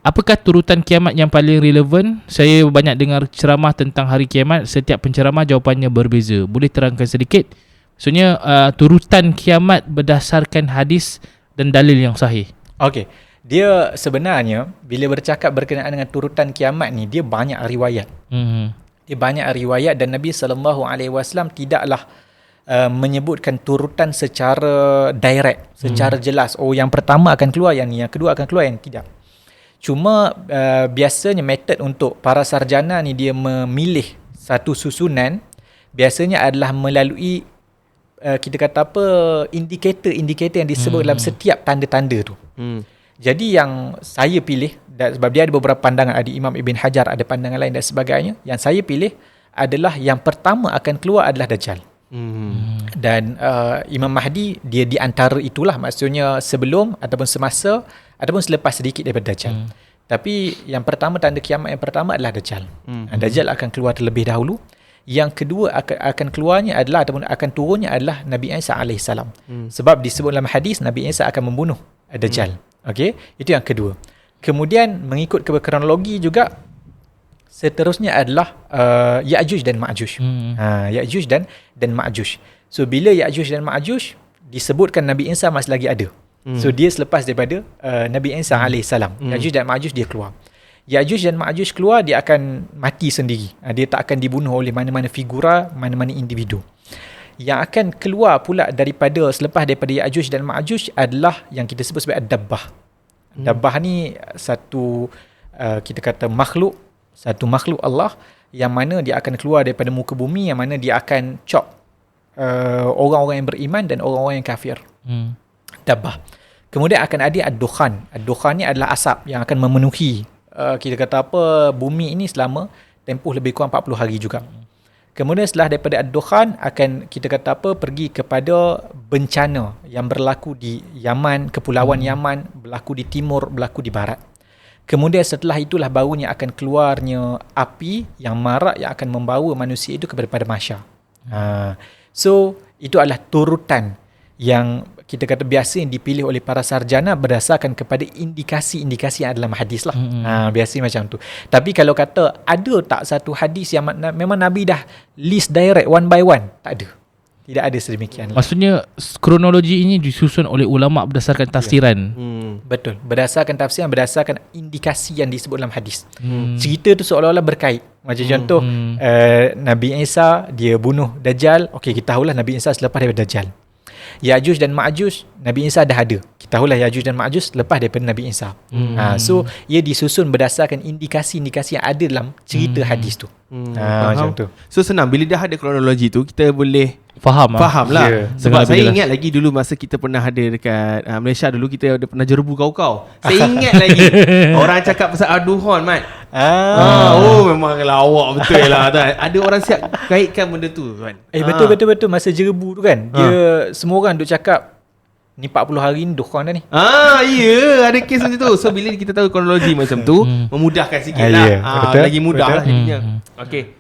Apakah turutan kiamat yang paling relevan? Saya banyak dengar ceramah tentang hari kiamat. Setiap penceramah jawapannya berbeza. Boleh terangkan sedikit? Maksudnya turutan kiamat berdasarkan hadis dan dalil yang sahih. Okey. Dia sebenarnya bila bercakap berkenaan dengan turutan kiamat ni, dia banyak riwayat. Dia banyak riwayat dan Nabi SAW tidaklah menyebutkan turutan secara direct, secara jelas. Oh, yang pertama akan keluar yang ni, yang kedua akan keluar yang tidak. Cuma biasanya metod untuk para sarjana ni dia memilih satu susunan biasanya adalah melalui kita kata apa, indikator-indikator yang disebut dalam setiap tanda-tanda tu. Jadi yang saya pilih, sebab dia ada beberapa pandangan, ada Imam Ibn Hajar, ada pandangan lain dan sebagainya, yang saya pilih adalah yang pertama akan keluar adalah Dajjal. Dan Imam Mahdi dia di antara itulah, maksudnya sebelum ataupun semasa ataupun selepas sedikit daripada Dajjal. Tapi yang pertama, tanda kiamat yang pertama adalah Dajjal. Dajjal akan keluar terlebih dahulu. Yang kedua akan keluarnya adalah ataupun akan turunnya adalah Nabi Isa AS. Sebab disebut dalam hadis Nabi Isa akan membunuh Dajjal. Okey, itu yang kedua. Kemudian mengikut kronologi juga, seterusnya adalah Ya'juj dan Ma'juj. Ya'juj dan Ma'juj. So bila Ya'juj dan Ma'juj disebutkan Nabi Isa masih lagi ada. So dia selepas daripada Nabi Isa AS. Ya'juj dan Ma'juj dia keluar. Ya'juj dan Ma'juj keluar, dia akan mati sendiri. Dia tak akan dibunuh oleh mana-mana figura, mana-mana individu. Yang akan keluar pula selepas daripada Ya'juj dan Ma'juj adalah yang kita sebut sebagai Ad-Dabbah. Dabbah ni satu kita kata satu makhluk Allah yang mana dia akan keluar daripada muka bumi, yang mana dia akan chop orang-orang yang beriman dan orang-orang yang kafir. Dabbah. Kemudian akan ada Ad-Dukhan. Ad-Dukhan ni adalah asap yang akan memenuhi kita kata apa, bumi ini selama tempoh lebih kurang 40 hari juga. Kemudian setelah daripada Ad-Dukhan akan kita kata apa, pergi kepada bencana yang berlaku di Yaman, kepulauan Yaman, berlaku di timur, berlaku di barat. Kemudian setelah itulah barunya akan keluarnya api yang marak yang akan membawa manusia itu kepada mahsyar. So itu adalah turutan yang kita kata biasa yang dipilih oleh para sarjana berdasarkan kepada indikasi-indikasi yang ada dalam hadis lah. Biasa macam tu. Tapi kalau kata ada tak satu hadis yang memang Nabi dah list direct one by one, tak ada. Tidak ada sedemikian. Maksudnya kronologi ini disusun oleh ulama berdasarkan tafsiran. Betul. Berdasarkan tafsiran, berdasarkan indikasi yang disebut dalam hadis. Cerita tu seolah-olah berkait. Macam contoh Nabi Isa dia bunuh Dajjal. Okey, kita tahulah Nabi Isa selepas daripada Dajjal. Ya'juj dan Ma'juj Nabi Isa dah ada. Kita tahulah Ya'juj dan Ma'juj lepas daripada Nabi Isa. So ia disusun berdasarkan indikasi-indikasi yang ada dalam cerita hadis tu. Macam tu. So senang, bila dah ada kronologi tu kita boleh Faham lah. Sebab saya ingat lagi dulu masa kita pernah ada dekat Malaysia dulu, kita ada pernah jerebu kau-kau. Saya ingat lagi orang cakap pasal Ad-Dukhan, Mat. Memang lawak betul lah. Ada orang siap kaitkan benda tu, kan. Betul masa jerebu tu kan. Dia semua orang duk cakap ni 40 hari ni Dukhan dah ni. Ada kes macam tu. So bila kita tahu kronologi macam tu, memudahkan sikit lah. Lagi mudah lah jadinya. Okay.